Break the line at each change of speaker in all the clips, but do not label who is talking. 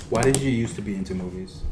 Why did you used to be into movies?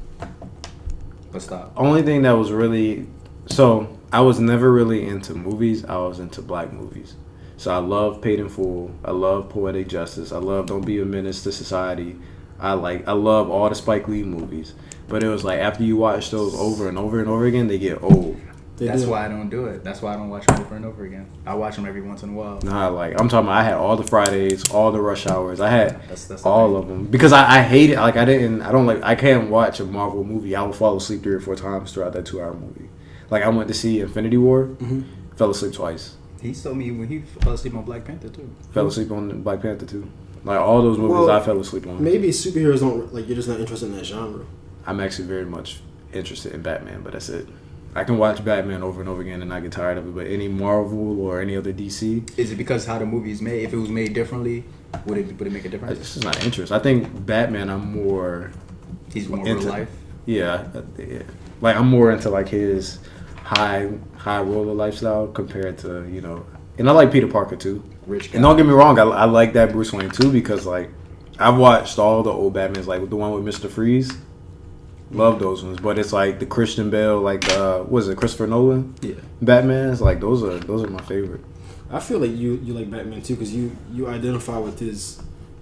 But stop.
Only thing that was really... So, I was never really into movies. I was into black movies. So, I love Paid in Full. I love Poetic Justice. I love Don't Be a Menace to Society. I love all the Spike Lee movies. But it was like, after you watch those over and over and over again, they get old.
That's why I don't do it. That's why I don't watch them over and over again. I watch them every once in a while.
Nah, like, I'm talking about I had all the Fridays, all the Rush Hours. I had
that's
all of them. Because I hate it. Like, I can't watch a Marvel movie. I will fall asleep 3 or 4 times throughout that 2-hour movie. Like, I went to see Infinity War, fell asleep twice.
He told me when he fell asleep on Black Panther, too.
Fell asleep on Black Panther, too. Like, all those movies I fell asleep on.
Maybe superheroes don't, like, you're just not interested in that genre.
I'm actually very much interested in Batman, but that's it. I can watch Batman over and over again and not get tired of it, but any Marvel or any other DC...
Is it because how the movie is made? If it was made differently, would it make a difference?
It's just not interest. I think Batman, I'm more...
He's more
into
real life?
Yeah. Like, I'm more into, like, his high roller lifestyle compared to, you know... And I like Peter Parker, too.
Rich guy.
And don't get me wrong, I like that Bruce Wayne, too, because, like, I've watched all the old Batmans, like, the one with Mr. Freeze. Love those ones, but it's like the Christian Bale, like was it Christopher Nolan? Yeah, Batman's like those are my favorite.
I feel like you like Batman too because you identify with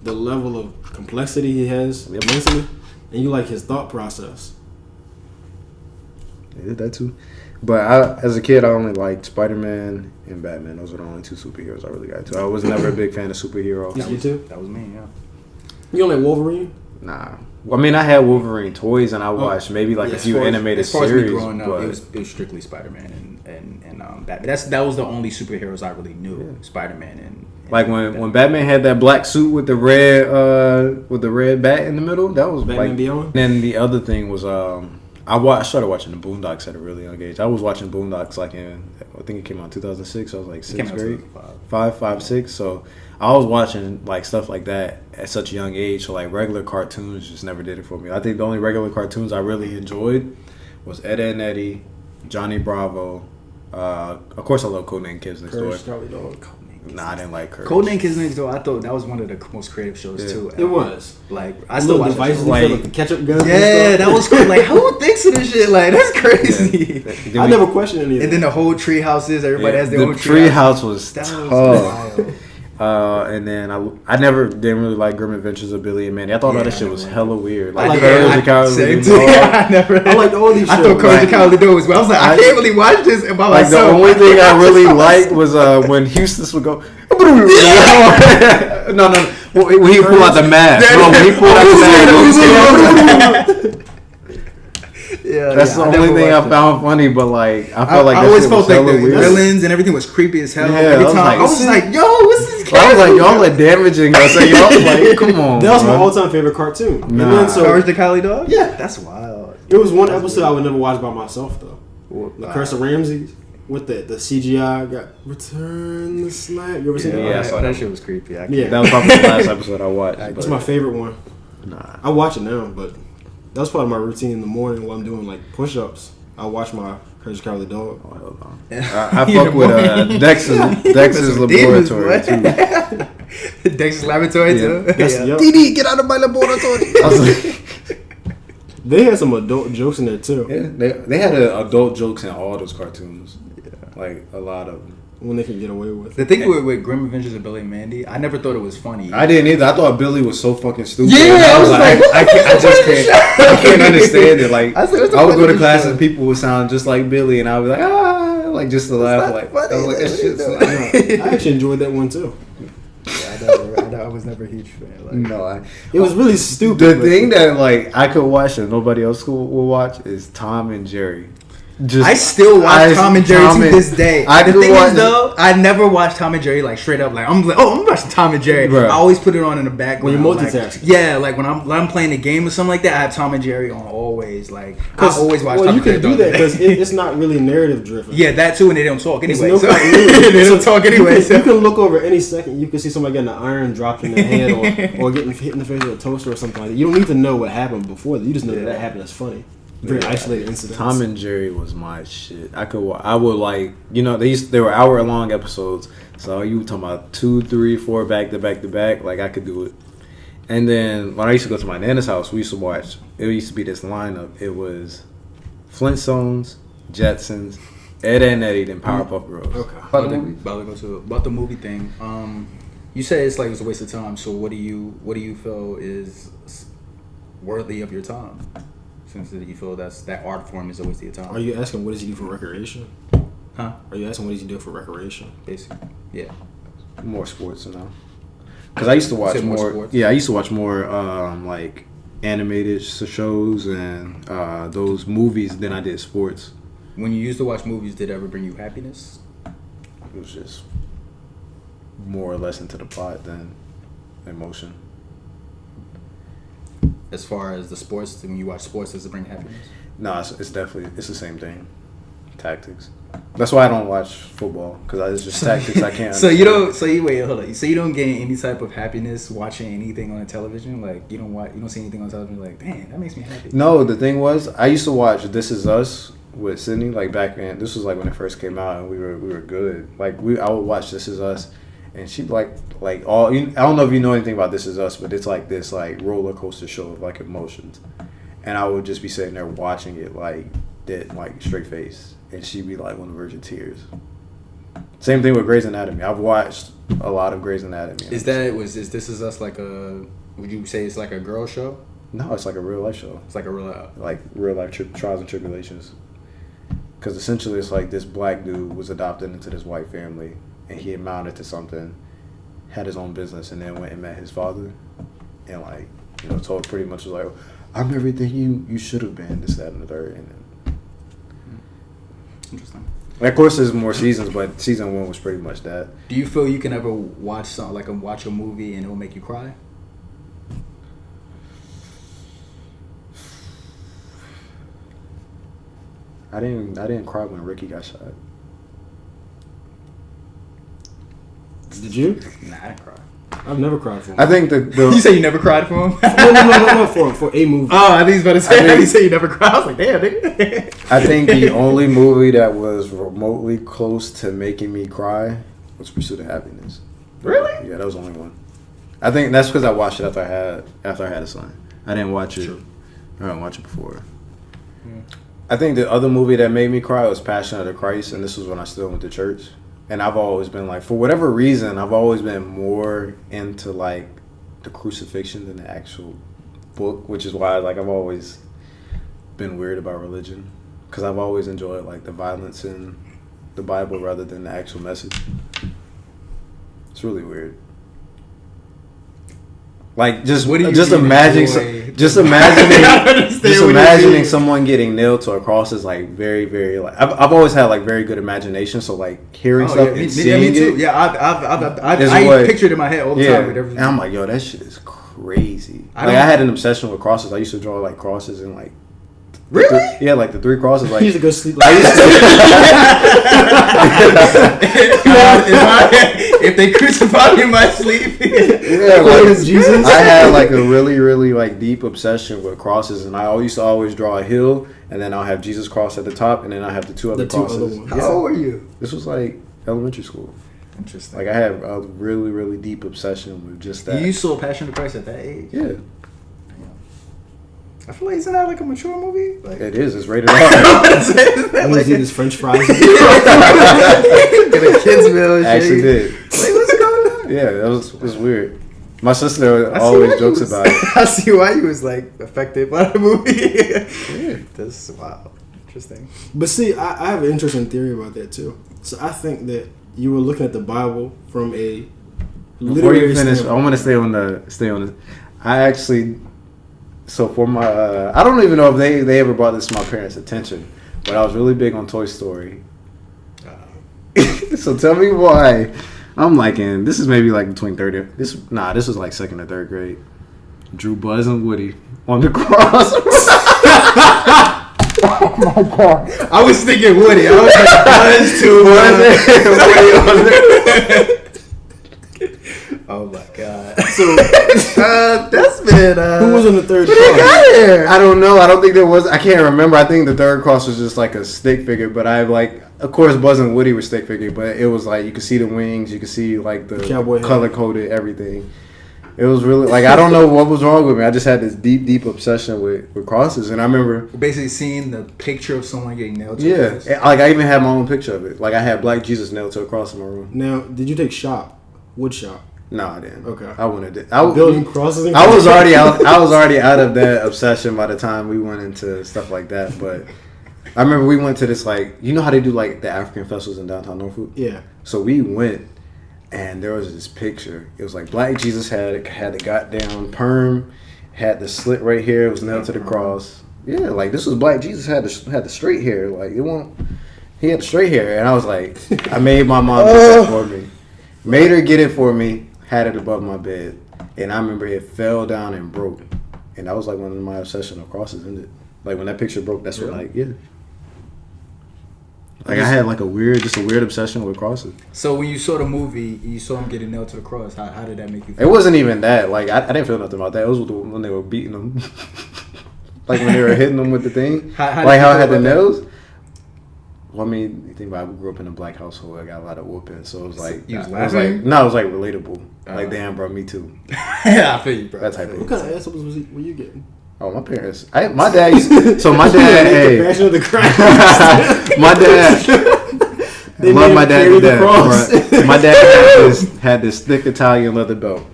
the level of complexity he has mentally, and you like his thought process.
Yeah, that too. But as a kid, I only liked Spider-Man and Batman. Those were the only 2 superheroes I really got into. I was never a big fan of superheroes.
You too?
That was me. Yeah.
You don't like Wolverine?
Nah. Well, I mean, I had Wolverine toys, and I watched maybe like a few animated series. As far as me growing up,
it was strictly Spider-Man and Batman. That was the only superheroes I really knew. Yeah. Spider-Man and
like when Batman had that black suit with the red bat in the middle. That was
Batman
like,
Beyond.
Then the other thing was I started watching the Boondocks at a really young age. I was watching Boondocks like I think it came out in 2006. I was like 6th grade, 5, 6. So I was watching like stuff like that at such a young age. So like regular cartoons just never did it for me. I think the only regular cartoons I really enjoyed was Ed, Edd n Eddy, Johnny Bravo. Of course, I love Codename Kids Next Door. Nah, I didn't like Courage.
Codename Kids Next Door. I thought that was one of the most creative shows too.
It was
like I still watch
devices like the ketchup guns.
Yeah, that was cool. Like who thinks of this shit? Like that's crazy.
Yeah. I never questioned any of that.
And then the whole tree houses. Everybody has their own
tree house. Was
that
tough.
was wild.
And then I didn't really like Grim Adventures of Billy and Mandy. I thought all that shit was hella weird. Like
I liked all these shows. I thought Courage the Cowardly Dog was. I was like, I can't really watch this by myself.
The only thing I really liked was when Houston would go. No. When he pulled out the mask. When he pulled out the mask. Yeah, that's the only thing I found funny, but like I felt like
I always felt like the villains and everything was creepy as hell.
Yeah,
every time I was just like, "Yo, what's this?"
I was like, "Y'all are damaging us." Like, y'all like, come on.
That was my all-time favorite cartoon.
Nah.
And then,
Courage the Cowardly Dog.
Yeah,
that's wild.
It was one episode I would never watch by myself though. The Curse of Ramses with the CGI got Return the Slap. You ever seen that?
Yeah, that shit was creepy.
That was probably the last episode I watched.
That's my favorite one.
Nah,
I watch it now, but that's part of my routine in the morning while I'm doing like push-ups. I watch my Courage the Cowardly Dog.
Oh, hell no. I fuck with Dex's Laboratory too.
Dex's Laboratory too.
DD, get out of my laboratory. I was like,
they had some adult jokes in there too.
Yeah, they had adult jokes in all those cartoons. Yeah, like a lot of them.
When they can get away with
the thing with Grim Adventures of Billy and Mandy, I never thought it was funny.
I didn't either. I thought Billy was so fucking stupid.
Yeah,
I was like, I can't understand it. Like I would go to class and people would sound just like Billy, and I would be like, like just to laugh. Like I was like, that shit's funny.
I actually enjoyed that one too.
Yeah, I was never a huge fan. Like,
no,
it was really stupid.
The thing that like I could watch and nobody else will watch is Tom and Jerry.
I still watch Tom and Jerry to this day. The thing is, though, I never watch Tom and Jerry like straight up. Like I'm watching Tom and Jerry. Bro. I always put it on in the background.
When you're multitasking.
Yeah, like when I'm playing a game or something like that, I have Tom and Jerry on always. Like I always watch. Tom
you
and
can
Jerry
do that because it's not really narrative driven.
Yeah, that too, and they don't talk anyway. They don't talk anyway.
You can look over any second. You can see somebody getting an iron dropped in their head or getting hit in the face with a toaster or something like that. You don't need to know what happened before. You just know that happened. That's funny. Very isolated incidents.
Tom and Jerry was my shit. I would like, they were hour-long episodes. So you were talking about 2, 3, 4 back to back to back. Like I could do it. And then when I used to go to my nana's house, we used to watch. It used to be this lineup. It was Flintstones, Jetsons, Ed and Eddie, then Powerpuff Girls.
Okay.
About the movie thing. You said it's like it's a waste of time. So what do you feel is worthy of your time? Since you feel that art form is a waste of your time.
Are you asking what does he do for recreation?
Huh?
Are you asking what does he do for recreation?
Basically, yeah.
More sports now. Because I used to watch more sports? Yeah, I used to watch more like animated shows and those movies than I did sports.
When you used to watch movies, did it ever bring you happiness?
It was just more or less into the plot than emotion.
As far as the sports, when you watch sports, does it bring happiness?
No, it's definitely the same thing. Tactics. That's why I don't watch football, because it's just tactics I can't.
So you don't. So you wait. Hold on. So you don't gain any type of happiness watching anything on the television. Like you don't see anything on television. Like, damn, that makes me happy.
No, the thing was, I used to watch This Is Us with Sydney. Like back then, this was like when it first came out, and we were good. Like I would watch This Is Us, and she'd like all. I don't know if you know anything about This Is Us, but it's like this like roller coaster show of like emotions, and I would just be sitting there watching it like dead, like straight face. And she'd be like on the verge of tears. Same thing with Grey's Anatomy. I've watched a lot of Grey's Anatomy.
Is This Is Us like a? Would you say it's like a girl show?
No, it's like a real life show.
It's like a real
life trials and tribulations. Because essentially, it's like this black dude was adopted into this white family, and he amounted to something, had his own business, and then went and met his father, and like told pretty much was like, I'm everything you should have been. This, that, and the third. And
interesting.
And of course, there's more seasons, but season 1 was pretty much that.
Do you feel you can ever watch something like watch a movie and it will make you cry?
I didn't cry when Ricky got shot.
Did you?
Nah, I didn't cry.
I've never cried for him.
I think the
you say you never cried for him?
No, for a movie.
Oh, I think he's about to say. You say you never cried. I was like, damn, nigga.
I think the only movie that was remotely close to making me cry was Pursuit of Happiness.
Really?
Yeah, that was the only one. I think that's because I watched it after I had a son. I didn't watch it. True. I didn't watch it before. I think the other movie that made me cry was Passion of the Christ, and this was when I still went to church. And I've always been like, for whatever reason, I've always been more into like the crucifixion than the actual book, which is why like I've always been weird about religion, because I've always enjoyed like the violence in the Bible rather than the actual message. It's really weird. Like just imagining someone getting nailed to a cross is like very, very like I've always had like very good imagination, so like hearing stuff and seeing
me too.
it.
Yeah, I picture it in my head all the time with everything.
And I'm like, yo, that shit is crazy. I had an obsession with crosses. I used to draw like crosses and like.
Really?
Like the 3 crosses. Like
you used to go sleep.
If
they crucify me in my sleep,
Jesus. I had like a really, really like deep obsession with crosses, and I used to always draw a hill, and then I'll have Jesus cross at the top, and then I have the two other crosses.
How old were you?
This was like elementary school.
Interesting.
Like I had a really, really deep obsession with just that.
You saw Passion of the Christ at that age?
Yeah.
I feel like isn't that like a mature movie? Like,
it is. It's rated R.
I want to eat his French fries.
Get a kids meal.
Actually did.
Like, what's going on?
Yeah, it was weird. My sister always jokes about it.
I see why you was like affected by the movie. Yeah. That's wow, interesting.
But see, I have an interesting theory about that too. So I think that you were looking at the Bible from a.
Before you finish, I want to stay on this. I actually. So for my, I don't even know if they ever brought this to my parents' attention, but I was really big on Toy Story. So tell me why. I'm liking, this is maybe like between this was like 2nd or 3rd grade. Drew Buzz and Woody on the cross. Oh my god!
I was thinking Woody. I was like Buzz too. Oh my god! So Desmond,
who was on the 3rd cross?
I don't know. I don't think there was. I can't remember. I think the 3rd cross was just like a stick figure. But I like, of course, Buzz and Woody were stick figure. But it was like you could see the wings, you could see like the color coded everything. It was really like I don't know what was wrong with me. I just had this deep obsession with crosses, and I remember
basically seeing the picture of someone getting nailed to
yeah, like I even had my own picture of it. Like I had Black Jesus nailed to a cross in my room.
Now, did you take wood shop?
No, I didn't.
Okay.
I wanted it.
Building crosses.
I was already out. I was already out of that obsession by the time we went into stuff like that. But I remember we went to this like you know how they do like the African festivals in downtown Norfolk.
Yeah.
So we went, and there was this picture. It was like Black Jesus had the goddamn perm, had the slit right here. It was nailed to the cross. Yeah, like this was Black Jesus had the straight hair. Like it won't. He had the straight hair, and I was like, I made my mom get that for me. Made her get it for me. Had it above my bed, and I remember it fell down and broke, and that was like when my obsession of crosses ended. Like when that picture broke, that's when like like I had like a weird obsession with crosses.
So when you saw the movie, you saw him getting nailed to the cross. How did that make you feel?
It wasn't even that. Like I didn't feel nothing about that. It was when they were beating them, like when they were hitting them with the thing, how I had the nails. Well, I mean, you think about it, I grew up in a black household. I got a lot of whooping, so it was like,
you was
laughing?
laughing?
No, it was like relatable. Like, damn, bro, me too.
Yeah, I feel you, bro.
That type of.
What kind of assholes were you getting?
Oh, my parents. My dad used to, so my dad, hey.
Passion of the Christ.
My dad. I love my dad to death. Right? My dad had this thick Italian leather belt.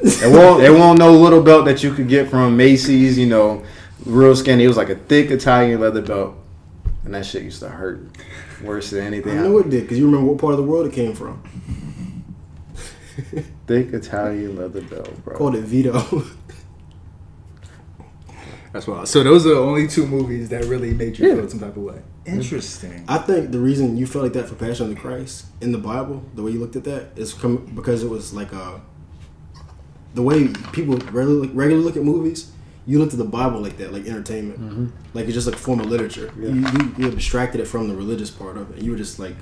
It won't no little belt that you could get from Macy's, you know, real skinny. It was like a thick Italian leather belt. And that shit used to hurt worse than anything.
I know it did, because you remember what part of the world it came from.
Thick Italian leather belt, bro.
Called it Vito.
That's wild. So those are the only two movies that really made you feel some type of way. Interesting.
I think the reason you felt like that for Passion of the Christ in the Bible, the way you looked at that, is because it was like the way people regularly look at movies. You looked at the Bible like that, like entertainment, like it's just like a form of literature. Yeah. You abstracted it from the religious part of it. You were just like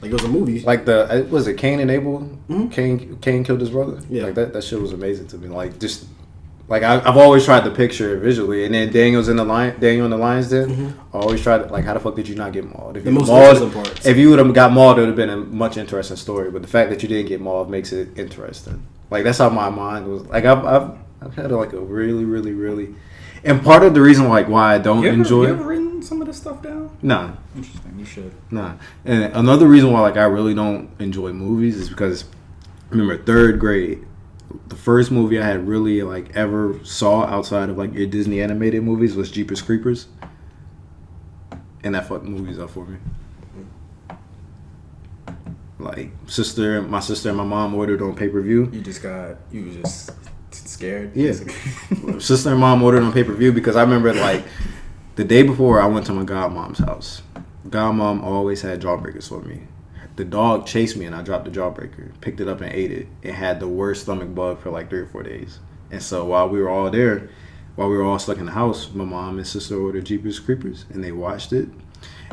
it was a movie.
Like was it Cain and Abel? Mm-hmm. Cain killed his brother.
Yeah,
like that shit was amazing to me. Like just like I've always tried to picture it visually, and then Daniel in the lion's den. Mm-hmm. I always tried like how the fuck did you not get mauled? If you would have got mauled, it would have been a much interesting story. But the fact that you didn't get mauled makes it interesting. Like that's how my mind was. Like I've had like a really, and part of the reason like why I don't enjoy.
You ever written some of this stuff down?
Nah.
Interesting. You should.
Nah. And another reason why like I really don't enjoy movies is because I remember third grade, the first movie I had really like ever saw outside of like your Disney animated movies was Jeepers Creepers, and that fucked movies up for me. Like my sister and my mom ordered on pay-per-view.
You were just scared.
Yeah. Sister and mom ordered on pay-per-view because I remember like the day before I went to my godmom's house. Godmom always had jawbreakers for me. The dog chased me and I dropped the jawbreaker, picked it up and ate it. It had the worst stomach bug for like 3 or 4 days. And so while we were all stuck in the house, my mom and sister ordered Jeepers Creepers and they watched it.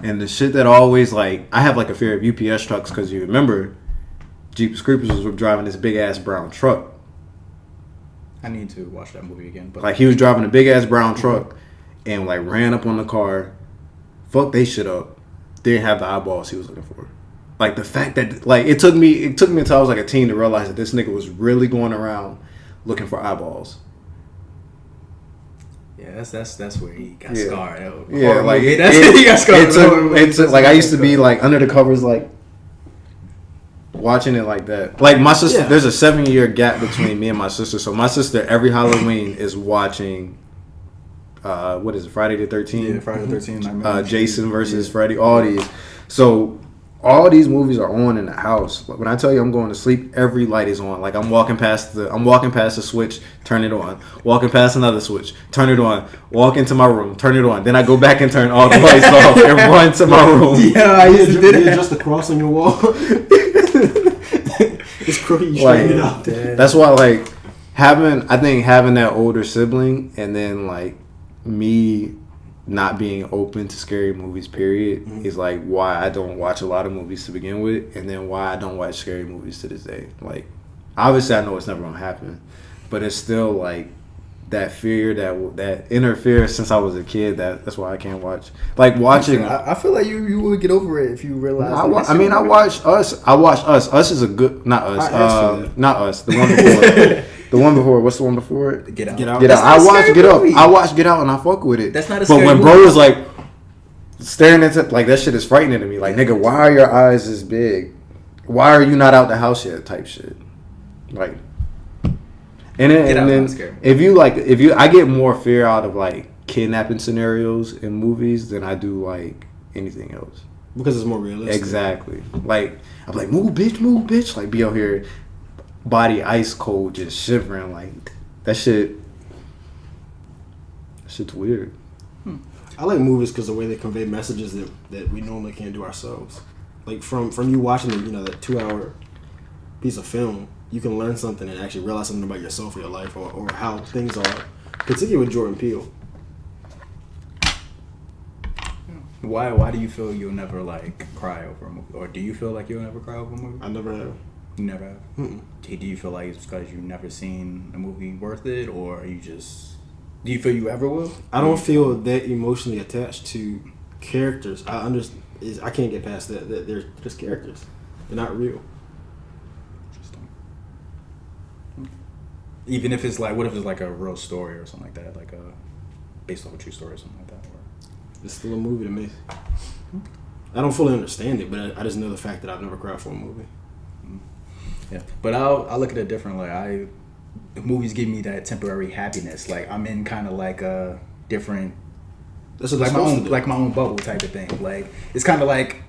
And the shit that always like I have like a fear of UPS trucks because you remember Jeepers Creepers was driving this big ass brown truck.
I need to watch that movie again. But
like he was driving a big ass brown truck and like ran up on the car, fucked they shit up, didn't have the eyeballs he was looking for. Like the fact that like it took me until I was like a teen to realize that this nigga was really going around looking for eyeballs.
Yeah, that's where he got scarred.
Yeah, like
he got scarred.
It took like I used to be like under the covers like watching it like that. Like my sister, there's a 7-year gap between me and my sister. So my sister every Halloween is watching what is it, Friday the 13th?
Yeah, Friday the 13th.
Jason versus Freddy, all these. So all these movies are on in the house. When I tell you I'm going to sleep, every light is on. Like I'm walking past the switch, turn it on. Walking past another switch, turn it on. Walk into my room, turn it on. Then I go back and turn all the lights off and run to my room.
Yeah, I used to do that.
Just the cross on your wall. It's crooked. You straighten it out.
That's why like having that older sibling and then like me not being open to scary movies period is like why I don't watch a lot of movies to begin with, and then why I don't watch scary movies to this day. Like obviously I know it's never gonna happen, but it's still like that fear, that inner fear since I was a kid. That's why I can't watch. Like watching.
I feel like you would get over it if you realize.
I watched Us. I watched Us. Us is a good. Not Us. Not Us. The one before. The one before. What's the one before it?
Get Out.
Get Out. I watched Get Out. I watched Get Out and I fuck with it.
That's not a
But
scary
when
movie.
bro was like staring into like that shit is frightening to me. Like nigga, why are your eyes this big? Why are you not out the house yet? Type shit. Like. And then I get more fear out of like kidnapping scenarios in movies than I do like anything else.
Because it's more realistic.
Exactly. Like I'm like move bitch. Like be out here, body ice cold, just shivering. Like that shit. Shit's weird.
I like movies because the way they convey messages that we normally can't do ourselves. Like from you watching that 2-hour piece of film, you can learn something and actually realize something about yourself or your life or how things are. Particularly with Jordan Peele.
Why do you feel you'll never like cry over a movie, or do you feel like you'll never cry over a movie?
I never have.
You never have.
Mm-mm.
Do you feel like it's because you've never seen a movie worth it, or do you feel you ever will?
I don't feel that emotionally attached to characters. I can't get past that. They're just characters. They're not real.
Even if it's like, what if it's like a real story or something like that, like based off a true story or something like that? Or...
It's still a movie to me. I don't fully understand it, but I just know the fact that I've never cried for a movie.
Yeah, but I look at it differently. Movies give me that temporary happiness. Like I'm in kind of like a different,
that's what
like my own bubble type of thing. Like it's kind of like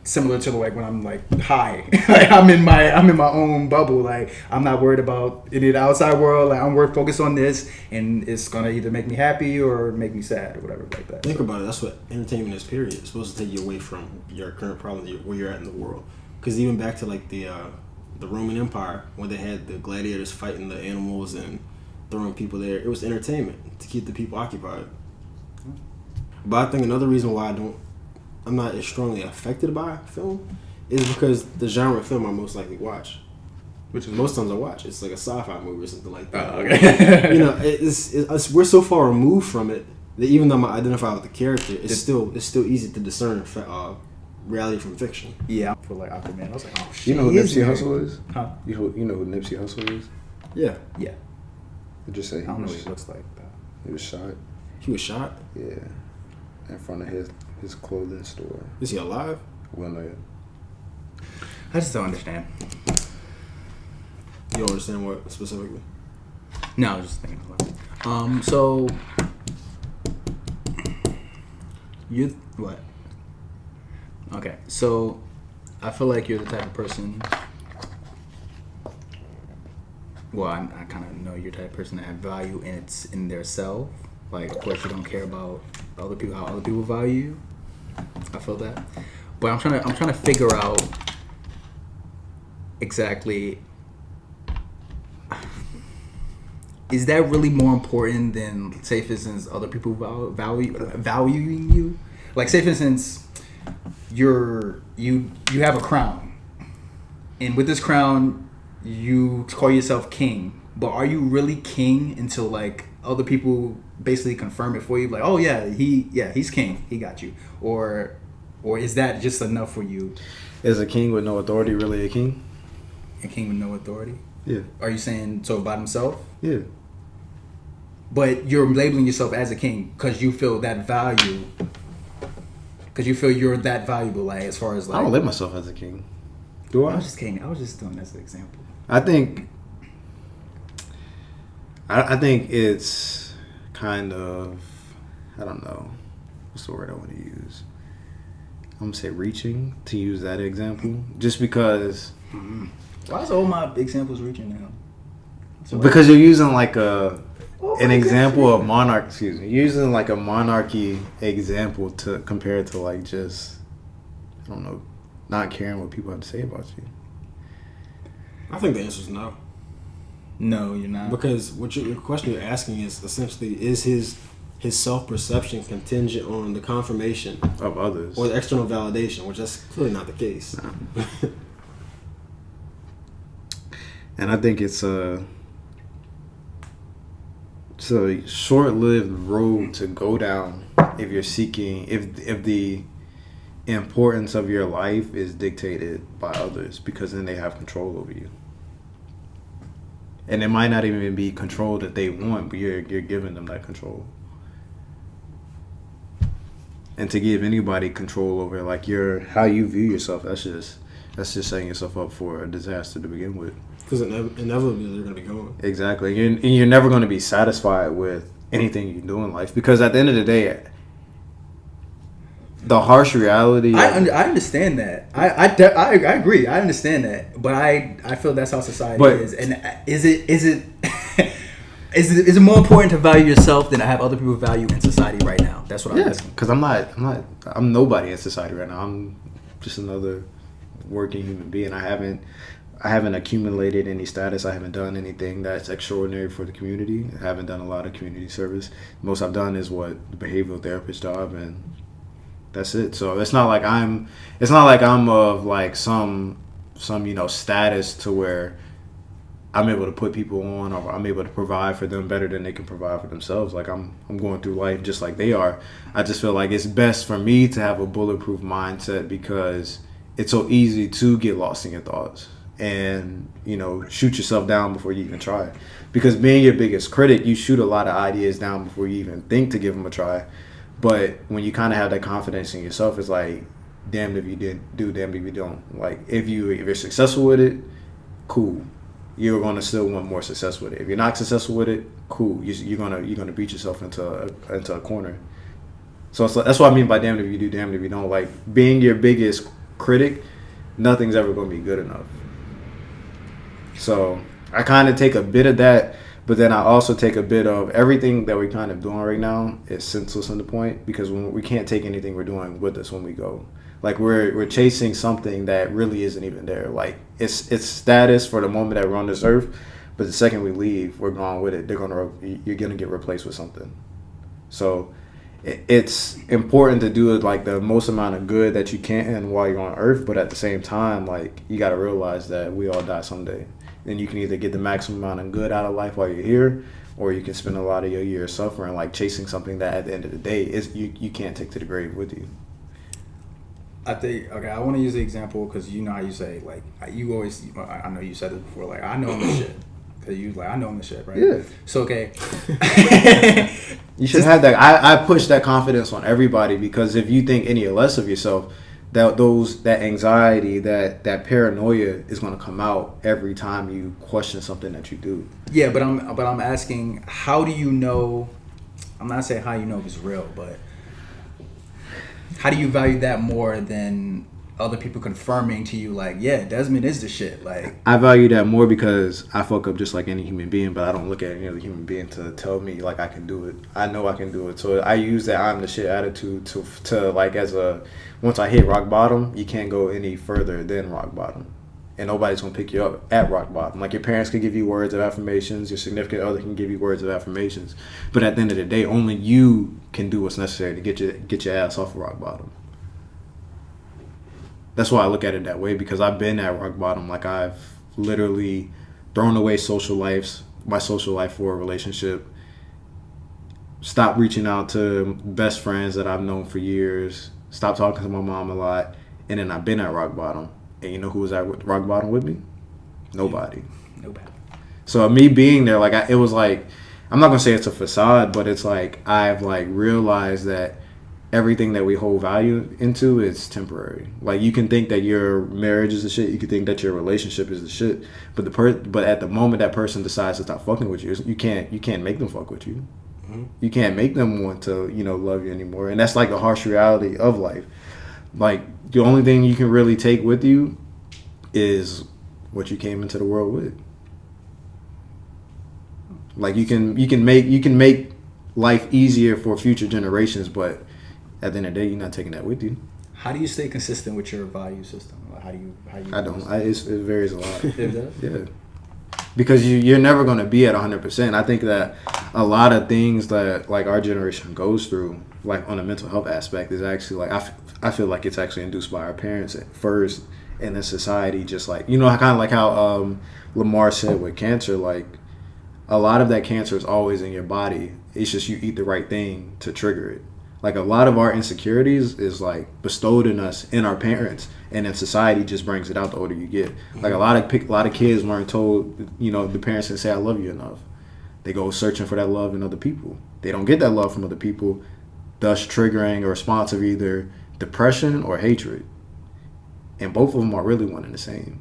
similar to like when I'm like high. Like I'm in my own bubble. Like I'm not worried about any of the outside world. Like I'm focused on this, and it's gonna either make me happy or make me sad or whatever like that.
Think about it. That's what entertainment is. Period. It's supposed to take you away from your current problem, where you're at in the world. Because even back to like the Roman Empire, when they had the gladiators fighting the animals and throwing people there, it was entertainment to keep the people occupied. But I think another reason why I'm not as strongly affected by film is because the genre of film I most likely watch, which is most times I watch, it's like a sci-fi movie or something like that.
Oh, okay.
It's we're so far removed from it that even though I identify with the character, it's still easy to discern reality from fiction.
Yeah, I feel like Aquaman. I was like, oh shit.
You know who Nipsey Hussle is?
Huh?
You know who Nipsey Hussle is?
Yeah.
Just say
I don't know what he looks like though.
He was shot.
He was shot?
Yeah. In front of his clothing store.
Is he alive?
Well, no.
I just don't understand.
You don't understand what specifically?
No, I was just thinking about it. So you what? Okay, so I feel like you're the type of person. Well, I kind of know you're the type of person that have value in their self. Like, of course, you don't care about other people, how other people value you. I feel that, but I'm trying to figure out exactly. Is that really more important than, say, for instance, other people valuing you? Like, say, for instance, you have a crown, and with this crown, you call yourself king. But are you really king until like other people basically confirm it for you? Like, oh yeah, he's king. He got you. Or is that just enough for you?
Is a king with no authority really a king?
A king with no authority?
Yeah.
Are you saying so about himself?
Yeah.
But you're labeling yourself as a king because you feel that value. Because you feel you're that valuable, like as far as like.
I don't label myself as a king. Do I?
I was just kidding. I was just doing that as an example.
I think it's kind of, I don't know, what's the word I want to use? I'm gonna say reaching to use that example, just because.
Mm-hmm. Why is all my examples reaching now? So
because you're using like an example of monarch. Excuse me, you're using like a monarchy example to compare it to like just, I don't know, not caring what people have to say about you.
I think the answer is no.
No, you're not.
Because what your question you're asking is essentially, is his self-perception contingent on the confirmation
of others
or the external validation, which that's clearly not the case.
Nah. And I think it's It's a short-lived road to go down if you're seeking, if the importance of your life is dictated by others, because then they have control over you. And it might not even be control that they want, but you're giving them that control. And to give anybody control over like how you view yourself, that's just setting yourself up for a disaster to begin with.
Because inevitably they're going to be gone.
Exactly. You're never going to be satisfied with anything you do in life, because at the end of the day, the harsh reality.
I understand that. I agree. I understand that, but I feel that's how society is. And is it more important to value yourself than to have other people value in society right now? That's what I'm asking.
Because I'm nobody in society right now. I'm just another working human being. I haven't accumulated any status. I haven't done anything that's extraordinary for the community. I haven't done a lot of community service. Most I've done is the behavioral therapist job, and that's it. So it's not like I'm of like some status to where I'm able to put people on, or I'm able to provide for them better than they can provide for themselves. Like I'm going through life just like they are. I just feel like it's best for me to have a bulletproof mindset, because it's so easy to get lost in your thoughts and shoot yourself down before you even try. Because being your biggest critic, you shoot a lot of ideas down before you even think to give them a try. But when you kind of have that confidence in yourself, it's like, damned if you do, damned if you don't. Like if you're successful with it, cool. You're gonna still want more success with it. If you're not successful with it, cool. You're gonna beat yourself into a corner. So that's what I mean by damned if you do, damned if you don't. Like being your biggest critic, nothing's ever gonna be good enough. So I kind of take a bit of that, but then I also take a bit of everything that we're kind of doing right now is senseless on the point, because we can't take anything we're doing with us when we go. Like we're chasing something that really isn't even there. Like it's status for the moment that we're on this earth, but the second we leave, we're gone with it. You're gonna get replaced with something. So it's important to do like the most amount of good that you can while you're on earth, but at the same time, like you got to realize that we all die someday. Then you can either get the maximum amount of good out of life while you're here, or you can spend a lot of your years suffering, like chasing something that at the end of the day is you can't take to the grave with you.
I think, okay, I want to use the example because you know how you say, like, you always, I know you said this before, like, I know I'm the shit. Because you, like, I know I'm the shit, right?
Yeah.
So, okay.
You should have that. I push that confidence on everybody, because if you think any less of yourself, that anxiety, that paranoia is going to come out every time you question something that you do.
Yeah, but I'm asking, how do you know, I'm not saying how you know if it's real, but how do you value that more than other people confirming to you, like, yeah, Desmond is the shit? Like,
I value that more because I fuck up just like any human being, but I don't look at any other human being to tell me like I can do it. I know I can do it, so I use that I'm the shit attitude to like once I hit rock bottom, you can't go any further than rock bottom, and nobody's gonna pick you up at rock bottom. Like your parents can give you words of affirmations, your significant other can give you words of affirmations, but at the end of the day, only you can do what's necessary to get your ass off of rock bottom. That's why I look at it that way, because I've been at rock bottom. Like I've literally thrown away my social life for a relationship, stopped reaching out to best friends that I've known for years, stopped talking to my mom a lot, and then I've been at rock bottom. And you know who was at rock bottom with me? Nobody.
Nobody.
So me being there, like it was like, I'm not gonna say it's a facade, but it's like I've like realized that everything that we hold value into is temporary. Like you can think that your marriage is the shit, you can think that your relationship is the shit, but but at the moment that person decides to stop fucking with you, you can't make them fuck with you. Mm-hmm. You can't make them want to love you anymore, and that's like the harsh reality of life. Like the only thing you can really take with you is what you came into the world with. Like you can make life easier for future generations, but at the end of the day, you're not taking that with you.
How do you stay consistent with your value system? How do you?
I don't. It varies a lot.
It does?
Yeah. Because you're never going to be at 100%. I think that a lot of things that like our generation goes through, like on a mental health aspect, is actually like I feel like it's actually induced by our parents at first, and then society just like kind of like how Lamar said with cancer. Like a lot of that cancer is always in your body. It's just you eat the right thing to trigger it. Like a lot of our insecurities is like bestowed in us in our parents, and then society just brings it out the older you get. Like a lot of kids weren't told, you know, the parents didn't say I love you enough. They go searching for that love in other people. They don't get that love from other people, thus triggering a response of either depression or hatred. And both of them are really one and the same.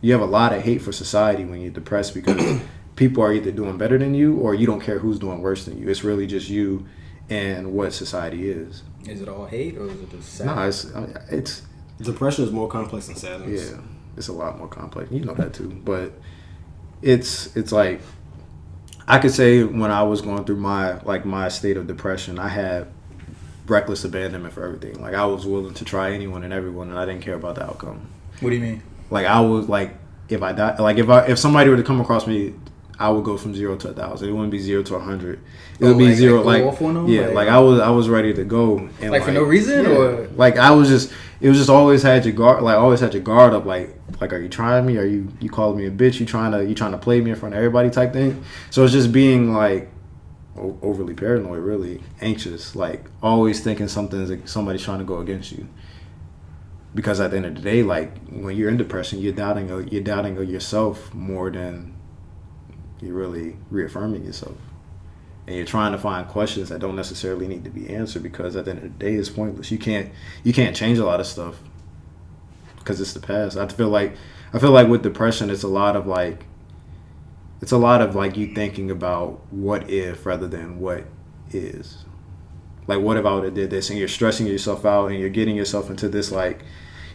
You have a lot of hate for society when you're depressed because people are either doing better than you or you don't care who's doing worse than you. It's really just you and what society is.
Is it all hate or is it just sadness?
No, it's
depression is more complex than sadness.
Yeah, it's a lot more complex. You know that too, but it's like I could say when I was going through my state of depression, I had reckless abandonment for everything. Like I was willing to try anyone and everyone, and I didn't care about the outcome.
What do you mean?
Like I was like, if I die, like if somebody were to come across me, I would go from 0 to 1,000. It wouldn't be 0 to 100. It would be zero. Like yeah, like I was ready to go. And
like for no reason, or
like it was just always had your guard, like always had your guard up. Like are you trying me? Are you calling me a bitch? You trying to play me in front of everybody type thing. So it's just being like overly paranoid, really anxious, like always thinking somebody's trying to go against you. Because at the end of the day, like when you're in depression, you're doubting yourself more than you're really reaffirming yourself, and you're trying to find questions that don't necessarily need to be answered. Because at the end of the day, it's pointless. You can't change a lot of stuff because it's the past. I feel like with depression, it's a lot of like you thinking about what if rather than what is. Like, what if I would have did this? And you're stressing yourself out and you're getting yourself into this, like,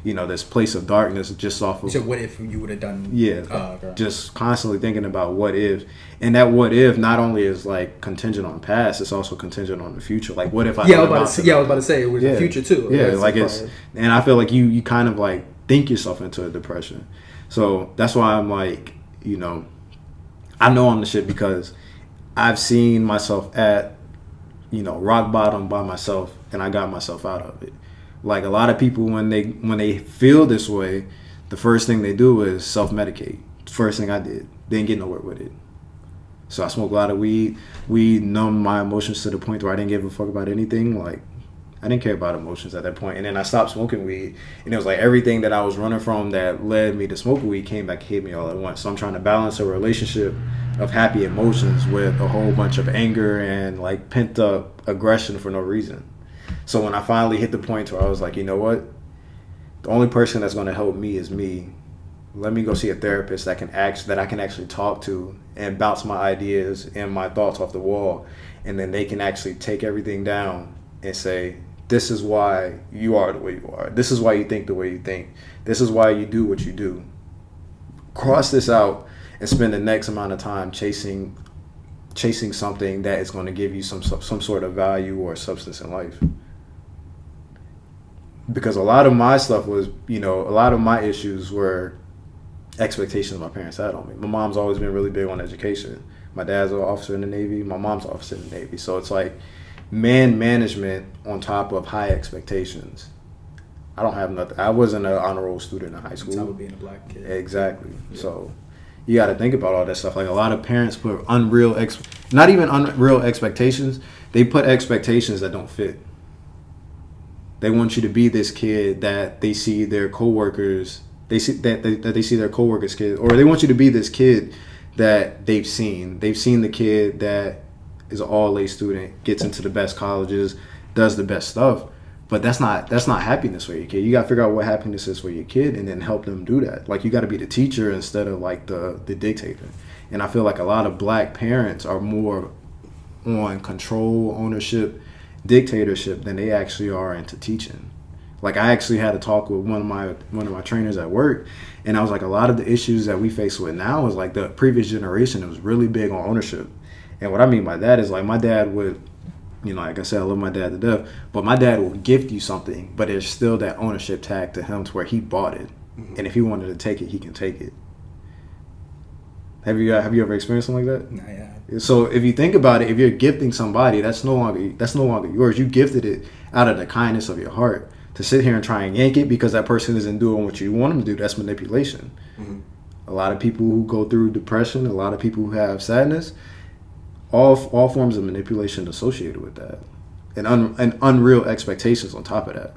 you know, this place of darkness just off of...
So what if you would have done...
Yeah. Okay. Just constantly thinking about what if. And that what if not only is, like, contingent on past, it's also contingent on the future. Like, what if I...
I was about to say, it was the future, too.
Yeah, like it's... And I feel like you kind of, like, think yourself into a depression. So that's why I'm, like, you know... I know I'm the shit because I've seen myself at... you know, rock bottom by myself, and I got myself out of it. Like a lot of people, when they feel this way, the first thing they do is self-medicate. First thing I did. Didn't get nowhere with it. So I smoked a lot of weed. Weed numbed my emotions to the point where I didn't give a fuck about anything. Like, I didn't care about emotions at that point. And then I stopped smoking weed, and it was like everything that I was running from that led me to smoking weed came back and hit me all at once. So I'm trying to balance a relationship of happy emotions with a whole bunch of anger and like pent up aggression for no reason. So when I finally hit the point where I was like, you know what? The only person that's going to help me is me. Let me go see a therapist that I can actually talk to and bounce my ideas and my thoughts off the wall. And then they can actually take everything down and say, this is why you are the way you are. This is why you think the way you think. This is why you do what you do. Cross this out and spend the next amount of time chasing something that is going to give you some sort of value or substance in life. Because a lot of my stuff was, you know, a lot of my issues were expectations my parents had on me. My mom's always been really big on education. My dad's an officer in the Navy. My mom's an officer in the Navy. So it's like man management on top of high expectations. I don't have nothing. I wasn't an honor roll student in high school.
On top of being a black kid.
Exactly. Yeah. So you got to think about all that stuff. Like a lot of parents put not even unreal expectations. They put expectations that don't fit. They want you to be this kid that they see their coworkers. They see that they see their coworkers' kids, or they want you to be this kid that they've seen. They've seen the kid that is an all-A student, gets into the best colleges, does the best stuff. But that's not happiness for your kid. You got to figure out what happiness is for your kid and then help them do that. Like, you got to be the teacher instead of like the dictator. And I feel like a lot of black parents are more on control, ownership, dictatorship than they actually are into teaching. Like, I actually had a talk with one of my trainers at work, and I was like, a lot of the issues that we face with now is like the previous generation. It was really big on ownership. And what I mean by that is like my dad would, you know, like I said, I love my dad to death, but my dad will gift you something, but there's still that ownership tag to him to where he bought it. Mm-hmm. And if he wanted to take it, he can take it. Have you ever experienced something like that?
Nah, yeah.
So if you think about it, if you're gifting somebody, that's no longer yours. You gifted it out of the kindness of your heart. To sit here and try and yank it because that person isn't doing what you want them to do, that's manipulation. Mm-hmm. A lot of people who go through depression, a lot of people who have sadness, all forms of manipulation associated with that, and unreal expectations on top of that.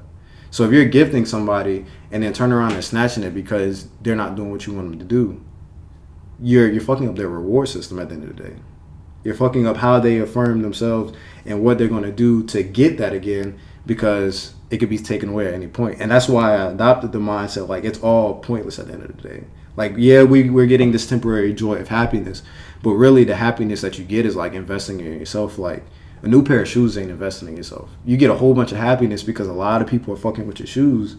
So if you're gifting somebody and then turn around and snatching it because they're not doing what you want them to do, you're fucking up their reward system at the end of the day. You're fucking up how they affirm themselves and what they're going to do to get that again, because it could be taken away at any point. And that's why I adopted the mindset, like, it's all pointless at the end of the day. Like, yeah, we're getting this temporary joy of happiness, but really the happiness that you get is like investing in yourself. Like, a new pair of shoes ain't investing in yourself. You get a whole bunch of happiness because a lot of people are fucking with your shoes,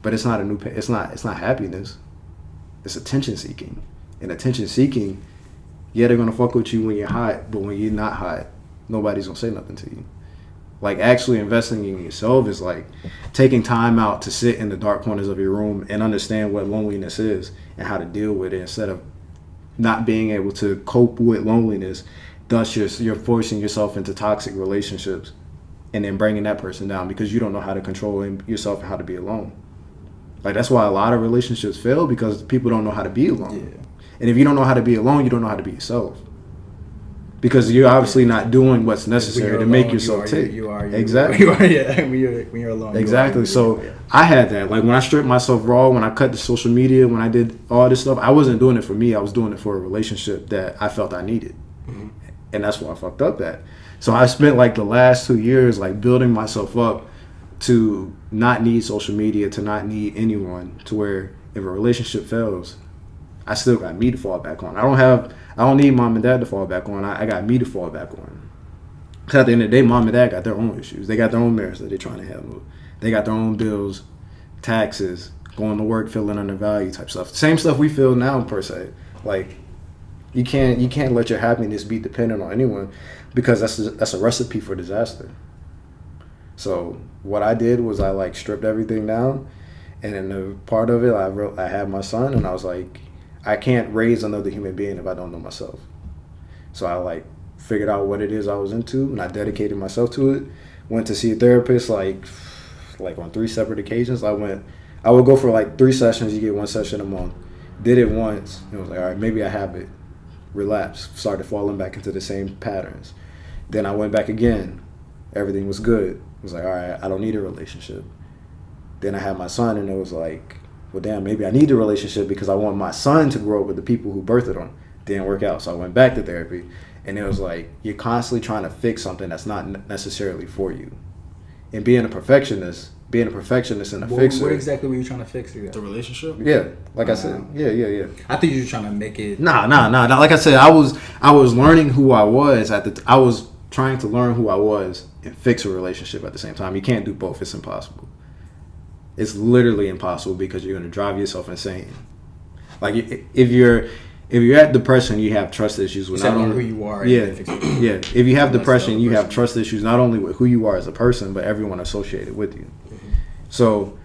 but it's not a new pair. It's not happiness. It's attention seeking. And attention seeking, yeah, they're gonna fuck with you when you're hot, but when you're not hot, nobody's gonna say nothing to you. Like, actually investing in yourself is like taking time out to sit in the dark corners of your room and understand what loneliness is and how to deal with it, instead of not being able to cope with loneliness. Thus, you're forcing yourself into toxic relationships and then bringing that person down because you don't know how to control yourself and how to be alone. Like, that's why a lot of relationships fail, because people don't know how to be alone. Yeah. And if you don't know how to be alone, you don't know how to be yourself. Because you're obviously not doing what's necessary to make yourself tick. Exactly.
When you're alone.
Exactly. So I had that. Like, when I stripped myself raw, when I cut the social media, when I did all this stuff, I wasn't doing it for me. I was doing it for a relationship that I felt I needed. Mm-hmm. And that's why I fucked up at. So I spent like the last 2 years like building myself up to not need social media, to not need anyone, to where if a relationship fails, I still got me to fall back on. I don't need mom and dad to fall back on. I got me to fall back on. Because at the end of the day, mom and dad got their own issues. They got their own marriage that they're trying to handle. They got their own bills, taxes, going to work, feeling undervalued type stuff. Same stuff we feel now, per se. Like, you can't let your happiness be dependent on anyone, because that's a recipe for disaster. So what I did was I like stripped everything down, and in the part of it I had my son, and I was like, I can't raise another human being if I don't know myself. So I like figured out what it is I was into, and I dedicated myself to it. Went to see a therapist like on 3 separate occasions. I would go for like 3 sessions. You get 1 session a month. Did it once, and I was like, all right, maybe I have it. Relapsed, started falling back into the same patterns. Then I went back again. Everything was good. I was like, all right, I don't need a relationship. Then I had my son, and it was like, well, damn, maybe I need a relationship because I want my son to grow up with the people who birthed him. Didn't work out, so I went back to therapy. And it was like, you're constantly trying to fix something that's not necessarily for you. And being a perfectionist and a fixer.
What exactly were you trying to fix?
The relationship?
Yeah, like I said. Yeah.
I think you were trying to make it.
Nah. Like I said, I was learning who I was I was trying to learn who I was and fix a relationship at the same time. You can't do both. It's impossible. It's literally impossible, because you're going to drive yourself insane. Like, if you're at depression, you have trust issues with not only
who you are.
Yeah. If you have depression, you have trust issues not only with who you are as a person, but everyone associated with you. Mm-hmm. So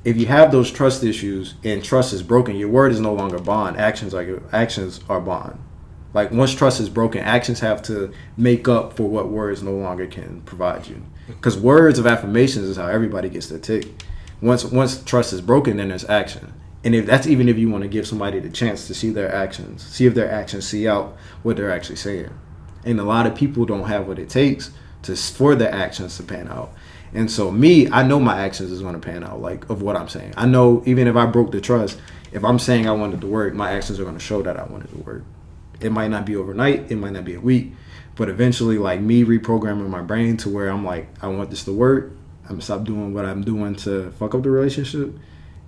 if you have those trust issues and trust is broken, your word is no longer bond. Actions are bond. Like, once trust is broken, actions have to make up for what words no longer can provide you. Because words of affirmations is how everybody gets their tick. Once trust is broken, then there's action. And even if you want to give somebody the chance to see their actions, see if their actions see out what they're actually saying. And a lot of people don't have what it takes for their actions to pan out. And so I know my actions is going to pan out, like, of what I'm saying. I know even if I broke the trust, if I'm saying I wanted to work, my actions are going to show that I wanted to work. It might not be overnight, it might not be a week, but eventually, like, me reprogramming my brain to where I'm like, I want this to work. I'm going to stop doing what I'm doing to fuck up the relationship,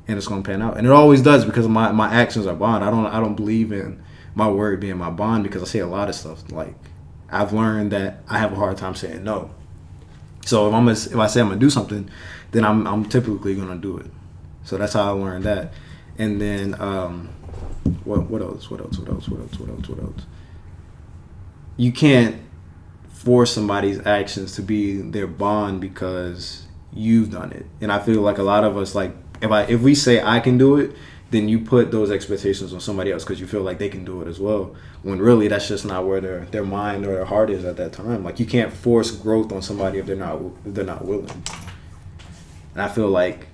and it's going to pan out. And it always does, because my actions are bond. I don't believe in my word being my bond, because I say a lot of stuff. Like, I've learned that I have a hard time saying no. So if I say I'm going to do something, then I'm typically going to do it. So that's how I learned that. And then what else? You can't force somebody's actions to be their bond because you've done it. And I feel like a lot of us, like, if we say I can do it, then you put those expectations on somebody else because you feel like they can do it as well, when really that's just not where their mind or their heart is at that time. Like, you can't force growth on somebody if they're not willing. And I feel like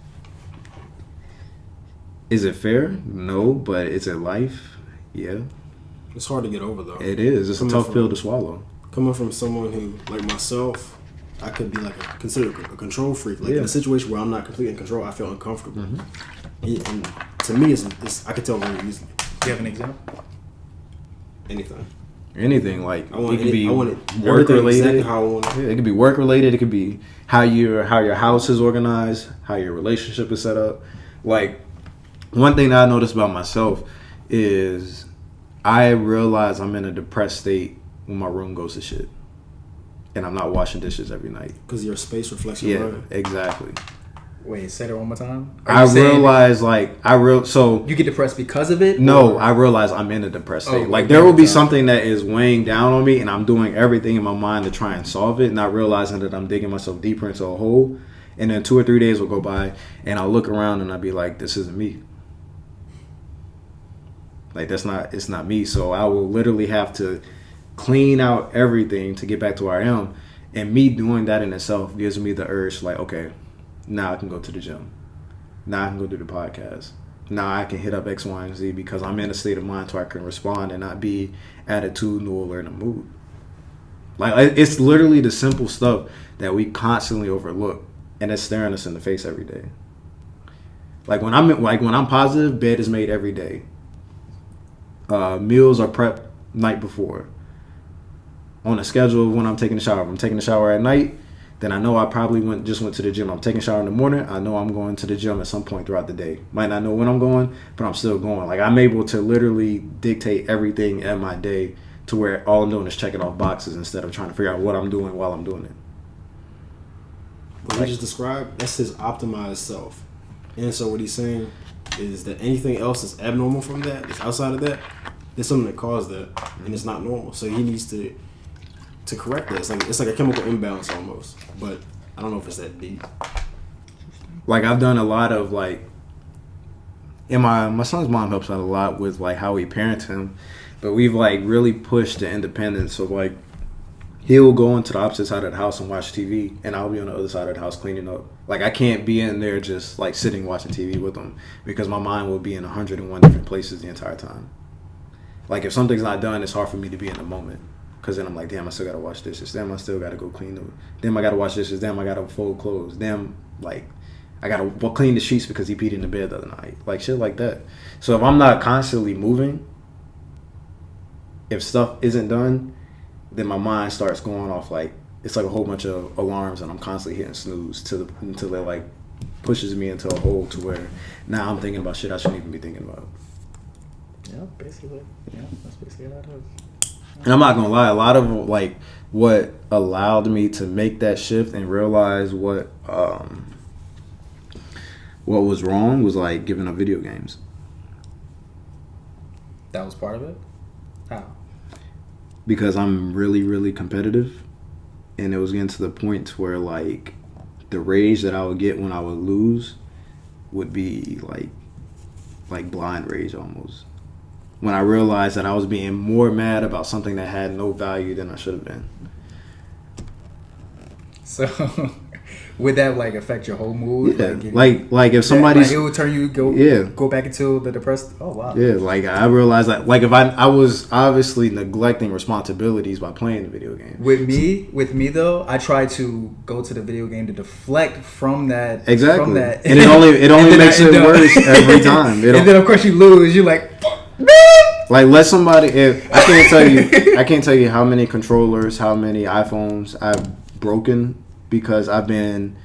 Is it fair? No, but is it life? Yeah.
It's hard to get over though.
It is. It's a tough pill to swallow.
Coming from someone who, like myself, I could be considered a control freak. Like in a situation where I'm not completely in control, I feel uncomfortable. And to me, it's I can tell very easily.
Do you have an example?
Anything like
I want
it could be
work related. Exactly how I want it.
Yeah, it could be work related. It could be how your house is organized, how your relationship is set up. Like one thing that I noticed about myself is I realize I'm in a depressed state when my room goes to shit, and I'm not washing dishes every night.
Because your space reflects your mind.
Exactly.
Wait, say that one more time.
I realize, so
you get depressed because of it?
No, I realize I'm in a depressed state. Like there will be something that is weighing down on me, and I'm doing everything in my mind to try and solve it, not realizing that I'm digging myself deeper into a hole. And then 2 or 3 days will go by, and I'll look around and I'll be like, "This isn't me. Like it's not me." So I will literally have to clean out everything to get back to where I am, and me doing that in itself gives me the urge, like, okay. Now I can go to the gym. Now I can go do the podcast. Now I can hit up X, Y, and Z because I'm in a state of mind where I can respond and not be attitudinal or in a mood. Like it's literally the simple stuff that we constantly overlook, and it's staring us in the face every day. Like when I'm positive, bed is made every day. Meals are prepped night before. On a schedule of when I'm taking a shower. If I'm taking a shower at night, then I know I probably went to the gym. I'm taking a shower in the morning. I know I'm going to the gym at some point throughout the day. Might not know when I'm going, but I'm still going. Like I'm able to literally dictate everything in my day to where all I'm doing is checking off boxes instead of trying to figure out what I'm doing while I'm doing it.
What you just described, that's his optimized self. And so what he's saying is that anything else that's abnormal from that, that's outside of that, there's something that caused that, and it's not normal. So he needs to correct that. It's like a chemical imbalance almost, but I don't know if it's that deep.
Like I've done a lot of and my son's mom helps out a lot with like how we parent him, but we've like really pushed the independence. So like he'll go into the opposite side of the house and watch TV, and I'll be on the other side of the house cleaning up. Like I can't be in there just like sitting watching TV with him because my mind will be in 101 different places the entire time. Like if something's not done, it's hard for me to be in the moment. Because then I'm like, damn, I still got to wash dishes. Damn, I still got to go clean them. Damn, I got to wash dishes. Damn, I got to fold clothes. Damn, like, I got to clean the sheets because he peed in the bed the other night. Like, shit like that. So if I'm not constantly moving, if stuff isn't done, then my mind starts going off like, it's like a whole bunch of alarms and I'm constantly hitting snooze until it like pushes me into a hole to where now I'm thinking about shit I shouldn't even be thinking about.
Yeah, basically. Yeah, that's basically how it is.
And I'm not gonna lie, a lot of like what allowed me to make that shift and realize what was wrong was like giving up video games.
That was part of it? How?
Because I'm really, really competitive, and it was getting to the point where like the rage that I would get when I would lose would be like blind rage almost. When I realized that I was being more mad about something that had no value than I should have been.
So, would that like affect your whole mood?
Yeah. Like if somebody's...
Like it would turn you go back into the depressed... Oh, wow.
Yeah, like I realized that like if I was obviously neglecting responsibilities by playing the video game.
With me though, I try to go to the video game to deflect from that.
Exactly.
From that.
And it only makes it worse every time.
And then of course you lose. You're like...
Like let somebody I can't tell you how many controllers, how many iPhones I've broken because I've been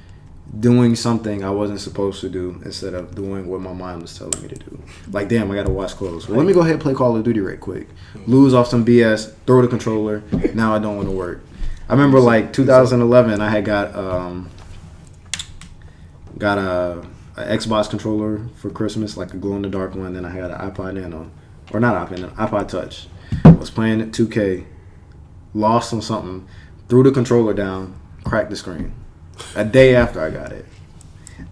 doing something I wasn't supposed to do instead of doing what my mind was telling me to do. Like damn, I gotta wash clothes. Well, let me go ahead and play Call of Duty right quick. Lose off some BS, throw the controller. Now I don't want to work. I remember like 2011 I had got a Xbox controller for Christmas, like a glow in the dark one. Then I had an iPod Nano. Or not iPod, an iPod Touch. Was playing at 2K, lost on something, threw the controller down, cracked the screen. A day after I got it.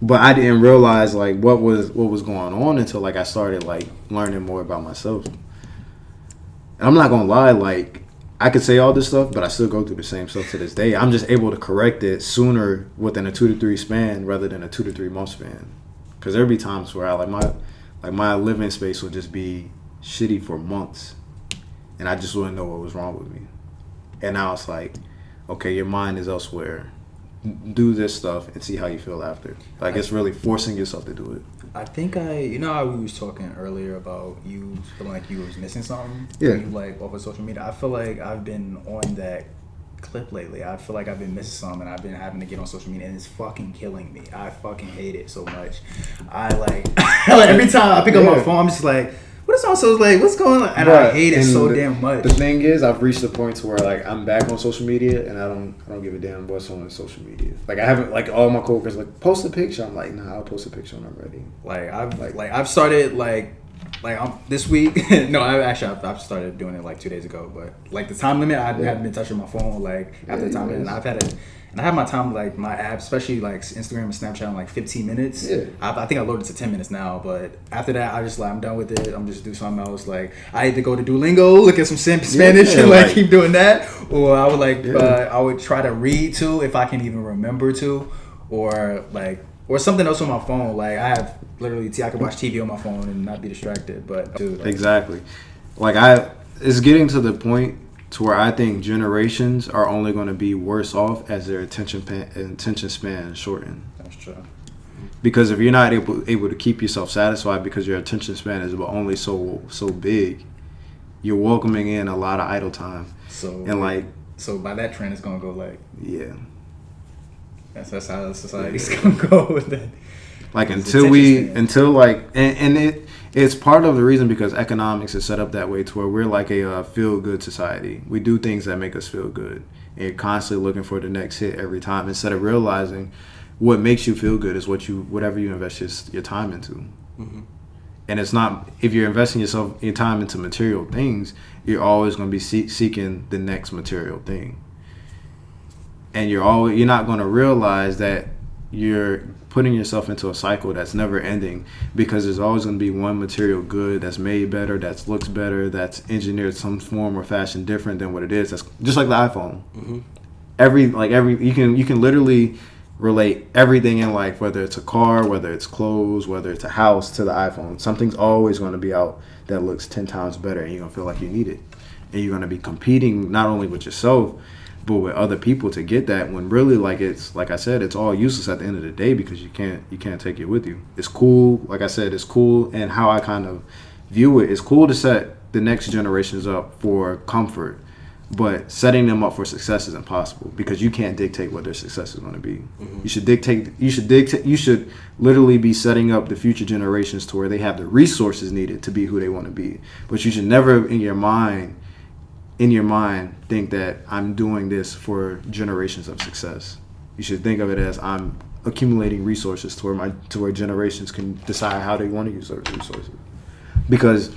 But I didn't realize like what was going on until like I started like learning more about myself. And I'm not gonna lie, like I could say all this stuff, but I still go through the same stuff to this day. I'm just able to correct it sooner within a 2 to 3 span rather than a 2 to 3 month span. Because there'll be times where I Like my living space would just be shitty for months, and I just wouldn't know what was wrong with me. And now it's like, okay, your mind is elsewhere. Do this stuff and see how you feel after. Like it's really forcing yourself to do it.
I think you know how we was talking earlier about you feeling like you was missing something.
Yeah.
When you like off of social media. I feel like I've been on that clip lately. I feel like I've been missing something. I've been having to get on social media, and it's fucking killing me. I fucking hate it so much. I like every time I pick up my phone, I'm just like, what is also like, what's going on? And I hate it so damn much.
The thing is, I've reached the point to where like I'm back on social media, and I don't give a damn what's on social media. Like I haven't, like all my coworkers like post a picture. I'm like, nah, I'll post a picture when I'm ready.
I've started this week. No, I've started doing it like 2 days ago. But like the time limit, I haven't been touching my phone like after the time limit. And I have my time, like my apps, especially like Instagram and Snapchat, in like 15 minutes. Yeah. I think I loaded to 10 minutes now, but after that, I just like, I'm done with it. I'm just do something else. Like I either go to Duolingo, look at some Spanish, and like keep doing that, or I would I would try to read too if I can even remember to, or something else on my phone. Like I have literally, I can watch TV on my phone and not be distracted. But
exactly, it's getting to the point to where I think generations are only going to be worse off as their attention span shorten.
That's true.
Because if you're not able to keep yourself satisfied because your attention span is only so big, you're welcoming in a lot of idle time. So
by that trend, it's going to go like,
yeah.
That's how society's going to go with it.
Like it's part of the reason because economics is set up that way to where we're like a feel-good society. We do things that make us feel good. And you're constantly looking for the next hit every time instead of realizing what makes you feel good is whatever you invest your time into. Mm-hmm. And it's not, if you're investing your time into material things, you're always going to be seeking the next material thing. And you're not going to realize that you're putting yourself into a cycle that's never ending because there's always going to be one material good that's made better, that looks better, that's engineered some form or fashion different than what it is. That's just like the iPhone. Mm-hmm. You can literally relate everything in life, whether it's a car, whether it's clothes, whether it's a house, to the iPhone. Something's always going to be out that looks 10 times better, and you're going to feel like you need it. And you're going to be competing not only with yourself, but with other people to get that, when really, like I said, it's all useless at the end of the day because you can't take it with you. It's cool, like I said, it's cool, and how I kind of view it, it's cool to set the next generations up for comfort, but setting them up for success is impossible because you can't dictate what their success is going to be. Mm-hmm. You should literally be setting up the future generations to where they have the resources needed to be who they want to be. But you should never in your mind think that I'm doing this for generations of success. You should think of it as I'm accumulating resources to where generations can decide how they want to use those resources. Because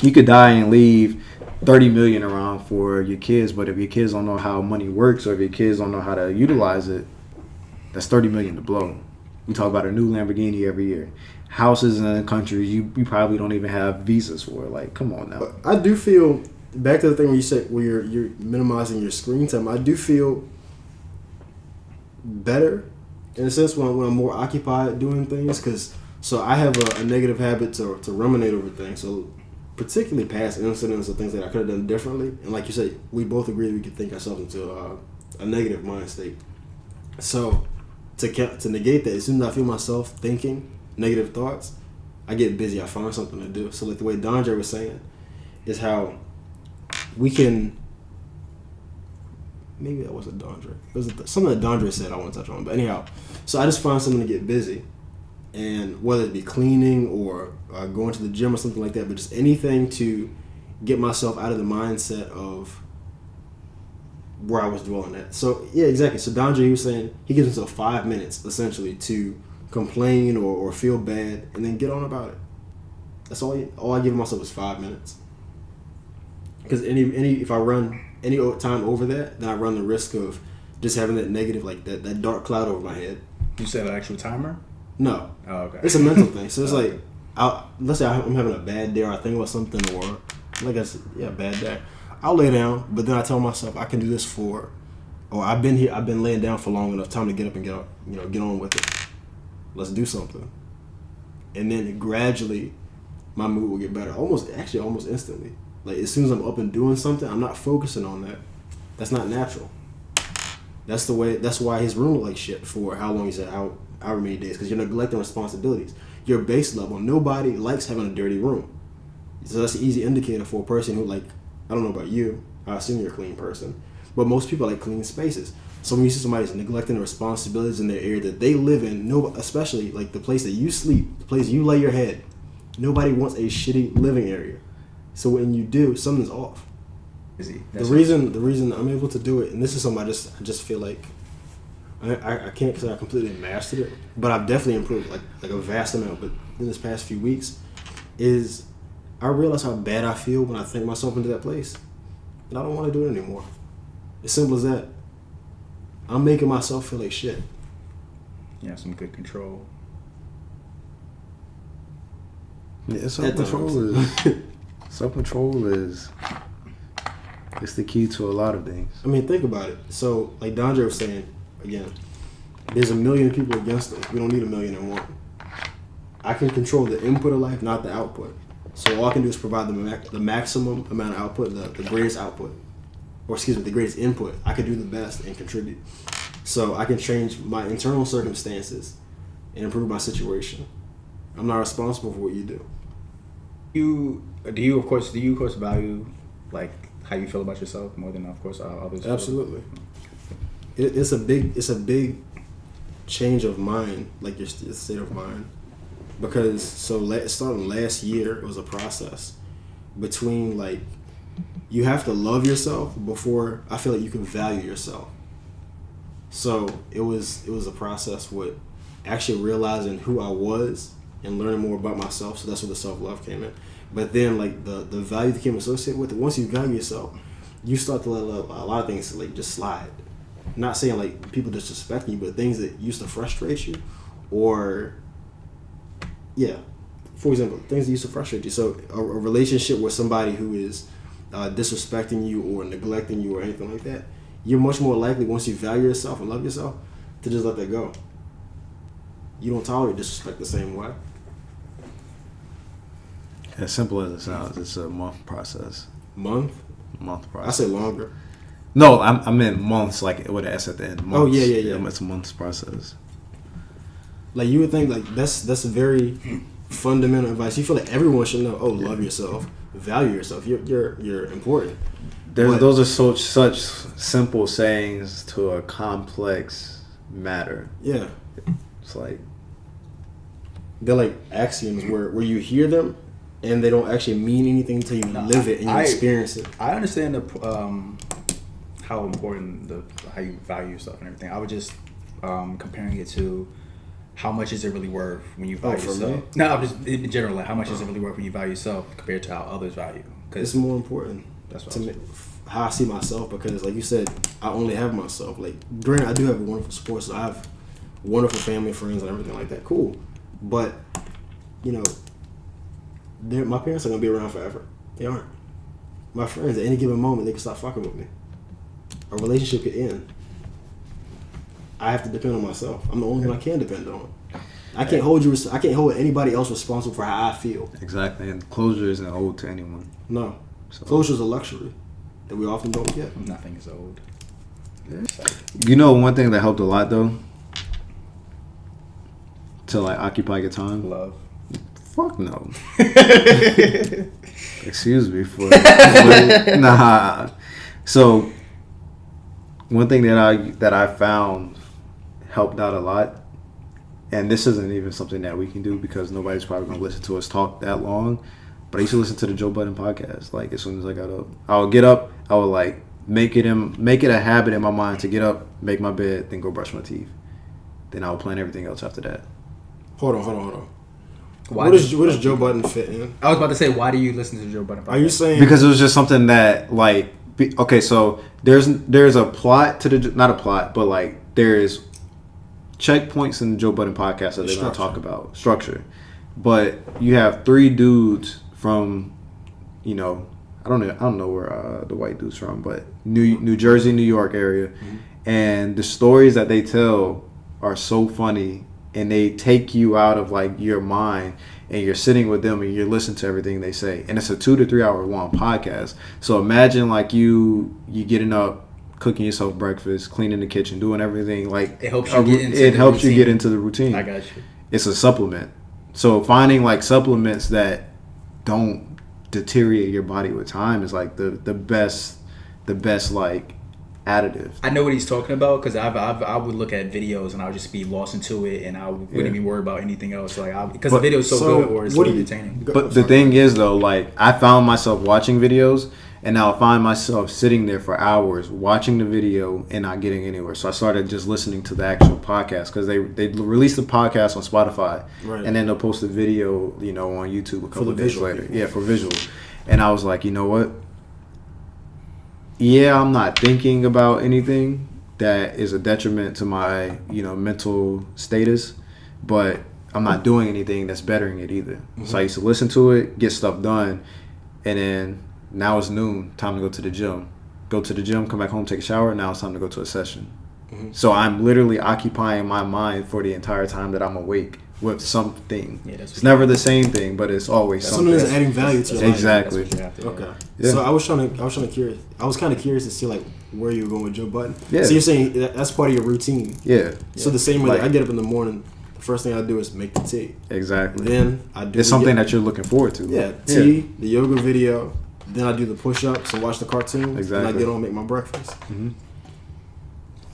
you could die and leave 30 million around for your kids, but if your kids don't know how money works or if your kids don't know how to utilize it, that's 30 million to blow. We talk about a new Lamborghini every year. Houses in the country you probably don't even have visas for. Like, come on now.
But I do feel, back to the thing where you said where you're minimizing your screen time, I do feel better in a sense when I'm more occupied doing things, so I have a negative habit to ruminate over things. So particularly past incidents or things that I could have done differently, and like you said, we both agree we could think ourselves into a negative mind state. So to negate that, as soon as I feel myself thinking negative thoughts, I get busy. I find something to do. So like the way Dondre was saying is how we can, maybe that wasn't Dondre. It was something that Dondre said I want to touch on. But anyhow, so I just find something to get busy. And whether it be cleaning or going to the gym or something like that, but just anything to get myself out of the mindset of where I was dwelling at. So, yeah, exactly. So Dondre, he was saying he gives himself 5 minutes, essentially, to complain or feel bad and then get on about it. That's all I give myself is 5 minutes. Because if I run any time over that, then I run the risk of just having that negative, like that dark cloud over my head.
You set an actual timer?
No.
Oh, okay.
It's a mental thing. So it's like, let's say I'm having a bad day or I think about something, or like I said, bad day. I'll lay down, but then I tell myself I can do this or I've been laying down for long enough, time to get up and get on with it. Let's do something. And then gradually my mood will get better. Almost instantly. Like as soon as I'm up and doing something, I'm not focusing on that. That's not natural. That's why his room looked like shit for how long he's out, however many days, because you're neglecting responsibilities. Your base level, nobody likes having a dirty room. So that's an easy indicator for a person who, like, I don't know about you, I assume you're a clean person, but most people like clean spaces. So when you see somebody who's neglecting the responsibilities in their area that they live in, especially like the place that you sleep, the place you lay your head, nobody wants a shitty living area. So when you do, something's off. The reason I'm able to do it, and this is something I just feel like I can't say I completely mastered it, but I've definitely improved like a vast amount. But in this past few weeks, is I realize how bad I feel when I think myself into that place, and I don't want to do it anymore. As simple as that. I'm making myself feel like shit.
Yeah, some good control.
Yeah, self-control is it's the key to a lot of things.
I mean, think about it. So, like Dondre was saying, again, there's 1 million people against us. We don't need 1,000,001. I can control the input of life, not the output. So all I can do is provide the maximum amount of output, the greatest output. Or excuse me, the greatest input. I can do the best and contribute. So I can change my internal circumstances and improve my situation. I'm not responsible for what you do.
Do you of course value like how you feel about yourself more than of course others?
Absolutely. It's a big change of mind, like your state of mind, because starting last year, it was a process between like you have to love yourself before I feel like you can value yourself. So it was a process with actually realizing who I was and learning more about myself. So that's where the self-love came in. But then like the value that came associated with it, once you value yourself, you start to let a lot of things like just slide. Not saying like people disrespecting you, but things that used to frustrate you, or for example, things that used to frustrate you. So a relationship with somebody who is disrespecting you or neglecting you or anything like that, you're much more likely, once you value yourself and love yourself, to just let that go. You don't tolerate disrespect the same way.
As simple as it sounds, it's a month process.
Month
Process.
I say longer.
No, I meant months, like with an S at the end. Months.
Oh yeah.
It's a month's process.
Like you would think, like that's a very fundamental advice. You feel like everyone should know. Oh, love yourself, value yourself. You're important.
Those are such simple sayings to a complex matter.
Yeah,
it's like
they're like axioms where you hear them and they don't actually mean anything until you live it and you experience it.
I understand how important how you value yourself and everything. I was just comparing it to how much is it really worth when you value yourself.
Me?
No, I'm just in general, like how much is it really worth when you value yourself compared to how others value?
It's more important.
That's what
to me, how I see myself, because like you said, I only have myself. Like granted, I do have a wonderful support, so I have wonderful family, friends, and everything like that. Cool, but you know, my parents are gonna be around forever. They aren't. My friends, at any given moment, they can stop fucking with me. A relationship could end. I have to depend on myself. I'm the only one I can depend on. I can't hold anybody else responsible for how I feel.
Exactly, and closure isn't owed to anyone.
No, closure is a luxury that we often don't get.
Nothing is owed.
You know, one thing that helped a lot though, to like occupy your time.
Love.
Fuck no. Excuse me for nah. So one thing that I found helped out a lot, and this isn't even something that we can do because nobody's probably gonna listen to us talk that long. But I used to listen to the Joe Budden podcast. Like as soon as I got up, I would get up. I would like make it a habit in my mind to get up, make my bed, then go brush my teeth. Then I would plan everything else after that.
Hold on. Where does Joe Budden fit in?
I was about to say, why do you listen to the Joe Budden podcast?
Are you saying
because it was just something that like okay, so there's a plot to not a plot, but like there's checkpoints in the Joe Budden podcast that they're going to talk about structure, but you have three dudes from, you know, I don't know where the white dude's from, but New Jersey, New York area, and the stories that they tell are so funny, and they take you out of like your mind, and you're sitting with them and you're listening to everything they say, and it's a 2 to 3 hour long podcast. So imagine like you getting up, cooking yourself breakfast, cleaning the kitchen, doing everything. Like
it helps you get into the routine.
I got you. It's a supplement. So finding like supplements that don't deteriorate your body with time is like the best like additive.
I know what he's talking about because I would look at videos and I would just be lost into it and I wouldn't even worry about anything else. Like because the video is so good or it's so entertaining.
But the thing is though, like I found myself watching videos and now I find myself sitting there for hours watching the video and not getting anywhere. So I started just listening to the actual podcast because they released the podcast on Spotify and then they'll post a video, you know, on YouTube a couple of days later. Yeah, for visual. And I was like, you know what? Yeah, I'm not thinking about anything that is a detriment to my, you know, mental status, but I'm not doing anything that's bettering it either. Mm-hmm. So I used to listen to it, get stuff done, and then now it's noon, time to go to the gym. Go to the gym, come back home, take a shower, now it's time to go to a session. Mm-hmm. So I'm literally occupying my mind for the entire time that I'm awake with something. Yeah, it's never the same thing, but it's always something.
Something that's adding value to your life.
Exactly.
Okay. Yeah. So I was kind of curious to see like where you were going with Joe Budden. Yeah. So you're saying that's part of your routine.
Yeah.
So the same way like, I get up in the morning, the first thing I do is make the tea.
Exactly.
Then I do.
It's something that you're looking forward to.
Yeah. Tea, the yoga video. Then I do the push-ups and watch the cartoon.
Exactly.
And I get on and make my breakfast.
Mm-hmm.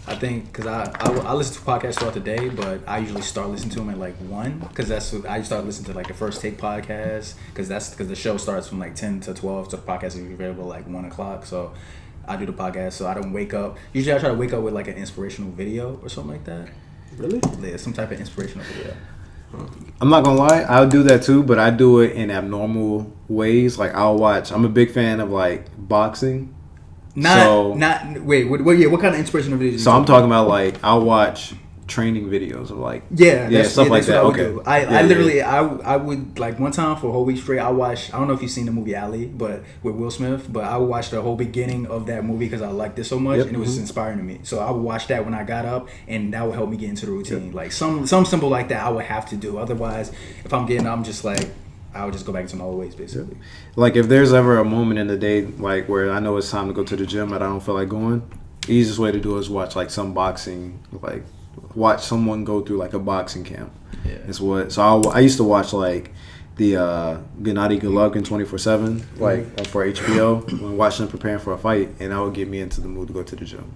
I think because I listen to podcasts throughout the day, but I usually start listening to them at like 1 because that's what I start listening to like the First Take podcast because the show starts from like 10 to 12, so the podcast is available like 1 o'clock. So I do the podcast, so I don't wake up. Usually I try to wake up with like an inspirational video or something like that.
Really?
Yeah, some type of inspirational video.
I'm not gonna lie, I'll do that too, but I do it in abnormal ways. Like I'm a big fan of like boxing.
What kind of inspirational videos?
So I'm talking about like I'll watch training videos of like stuff like that. Okay.
I would like one time for a whole week straight. I don't know if you've seen the movie Ali, but with Will Smith. But I would watch the whole beginning of that movie because I liked it so much and it was inspiring to me. So I would watch that when I got up, and that would help me get into the routine. Yep. Like some symbol like that, I would have to do. Otherwise, if I'm getting up, I'm just like. I would just go back into my old ways, basically.
Like, if there's ever a moment in the day, like, where I know it's time to go to the gym and I don't feel like going, the easiest way to do it is watch, like, some boxing, like, watch someone go through, like, a boxing camp. Yeah. So I used to watch, like, the Gennady Golovkin 24/7, like, for HBO, when watching them preparing for a fight, and that would get me into the mood to go to the gym.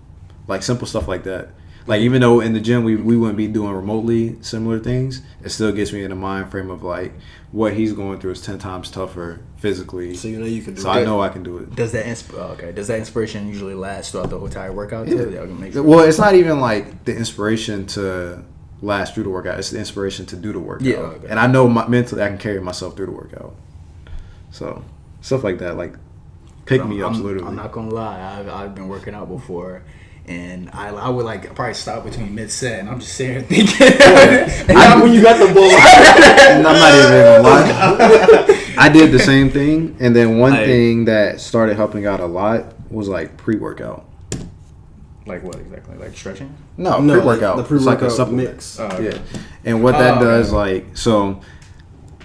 Like, simple stuff like that. Like, even though in the gym we wouldn't be doing remotely similar things, it still gets me in the mind frame of, like, what he's going through is 10 times tougher physically.
So you know you can do it.
So I know I can do it.
Does that inspiration usually last throughout the entire workout?
Yeah. Well, it's not even, like, the inspiration to last through the workout. It's the inspiration to do the workout. Yeah, okay. And I know mentally I can carry myself through the workout. So, stuff like that, like, pick me up, literally.
I'm not going to lie. I've been working out before. And I would like probably stop between mid set, and I'm just sitting here thinking. And when you got the ball,
I'm not even gonna lie. I did the same thing, and then one thing that started helping out a lot was like pre-workout.
Like what exactly? Like stretching?
No, pre-workout.
Like the pre-workout
it's like a supplement.
mix.
Yeah, and what that does, like, so.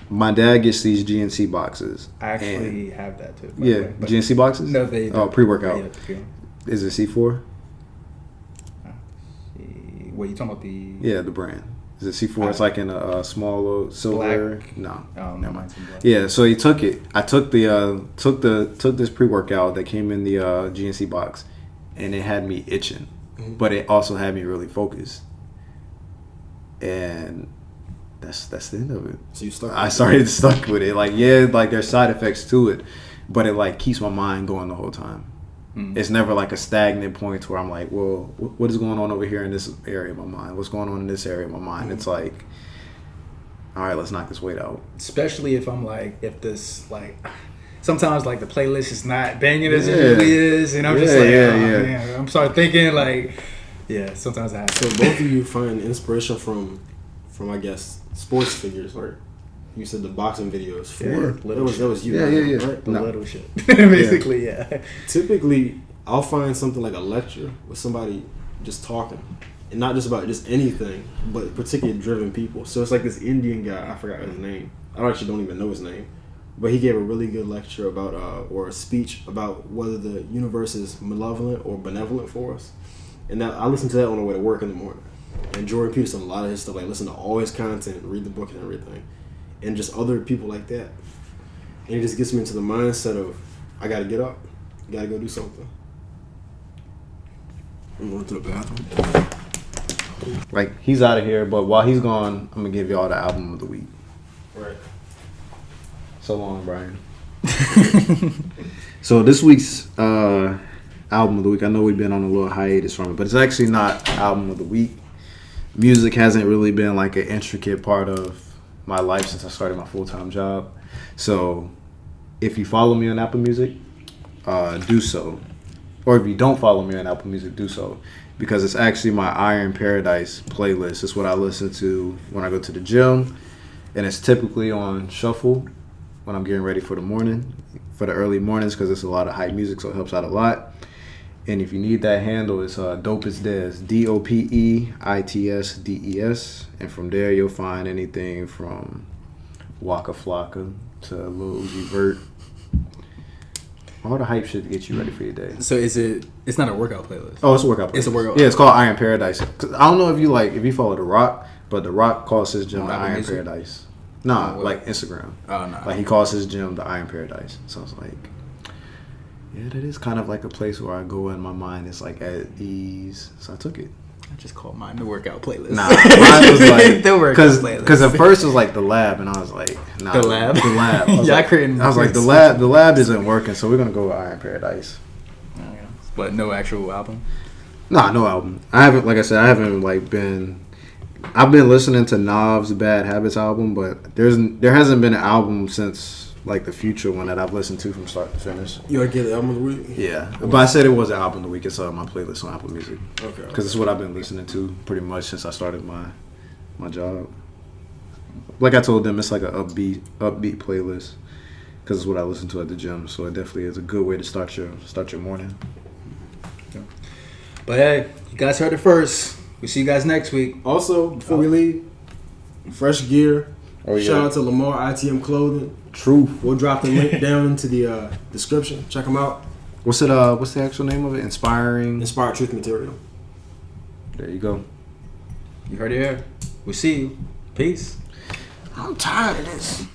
My dad gets these GNC boxes.
I actually have that too.
Yeah, GNC boxes.
No, they.
Pre-workout. Is it C4?
Wait, you talking about the?
Yeah, the brand. Is it C4? It's like in a small little silver.
Black?
No.
Oh, no, mine's in black.
Yeah, so he took it. I took this pre-workout that came in the GNC box, and it had me itching, but it also had me really focused. And that's the end of it.
So you
started stuck with it. Like, yeah, like there's side effects to it, but it like keeps my mind going the whole time. It's never like a stagnant point where I'm like, well, what is going on over here in this area of my mind? What's going on in this area of my mind? It's like, all right, let's knock this weight out.
Especially if I'm like, if this like, sometimes like the playlist is not banging as it usually is, and I'm just like, man, I'm starting thinking like, sometimes I have to.
So both of you find inspiration from I guess sports figures, right? You said the boxing videos. That was you. Right?
The little shit. Basically, yeah.
Typically, I'll find something like a lecture with somebody just talking, and not just about just anything, but particularly driven people. So it's like this Indian guy. I forgot his name. I actually don't even know his name, but he gave a really good lecture about or a speech about whether the universe is malevolent or benevolent for us. And that I listened to that on the way to work in the morning. And Jordan Peterson, a lot of his stuff, like listen to all his content, read the book and everything, and just other people like that. And it just gets me into the mindset of I gotta get up, gotta go do something. I'm going to the bathroom.
Like, he's out of here, but while he's gone, I'm gonna give y'all the album of the week.
Right.
So long, Brian. So this week's album of the week, I know we've been on a little hiatus from it, but it's actually not album of the week. Music hasn't really been like an intricate part of my life since I started my full-time job. So if you follow me on Apple Music, do so. Or if you don't follow me on Apple Music, do so. Because it's actually my Iron Paradise playlist. It's what I listen to when I go to the gym. And it's typically on shuffle when I'm getting ready for the morning, for the early mornings, because it's a lot of hype music, so it helps out a lot. And if you need that handle, it's Dope is Des, DOPEITSDES. And from there, you'll find anything from Waka Flocka to Lil Uzi Vert. All the hype shit to get you ready for your day.
So it's not a workout playlist?
Oh, it's a workout playlist.
It's a workout.
Yeah, it's called Iron Paradise. I don't know if you follow The Rock, but The Rock calls his gym the
Apple
Iron
Music?
Paradise. Nah, like Instagram.
Oh, no.
Like he calls his gym the Iron Paradise. So I was like, yeah, that is kind of like a place where I go and my mind is like at ease. So I took it.
I just called mine the workout playlist.
Nah, mine was like
the workout playlist.
Because at first it was like the lab, and I was like, nah,
The Lab.
The Lab. I was
Yeah, I
was like, the lab isn't working, so we're gonna go with Iron Paradise.
But no actual album.
Nah, no album. I haven't, like I said, I've been listening to Nav's Bad Habits album, but there hasn't been an album since like the Future one that I've listened to from start to finish.
You want to get the album of the week?
Yeah, but I said it was an album of the week. It's my playlist on Apple Music.
Okay.
Because it's what I've been listening to pretty much since I started my job. Like I told them, it's like an upbeat playlist because it's what I listen to at the gym. So it definitely is a good way to start your morning.
Yeah. But hey, you guys heard it first. We'll see you guys next week.
Also, before we leave, fresh gear.
Oh, yeah.
Shout out to Lamar ITM Clothing.
Truth.
We'll drop the link down into the description. Check them out.
What's the actual name of it?
Inspired Truth Material.
There you go.
You heard it here. We'll see you. Peace.
I'm tired of this.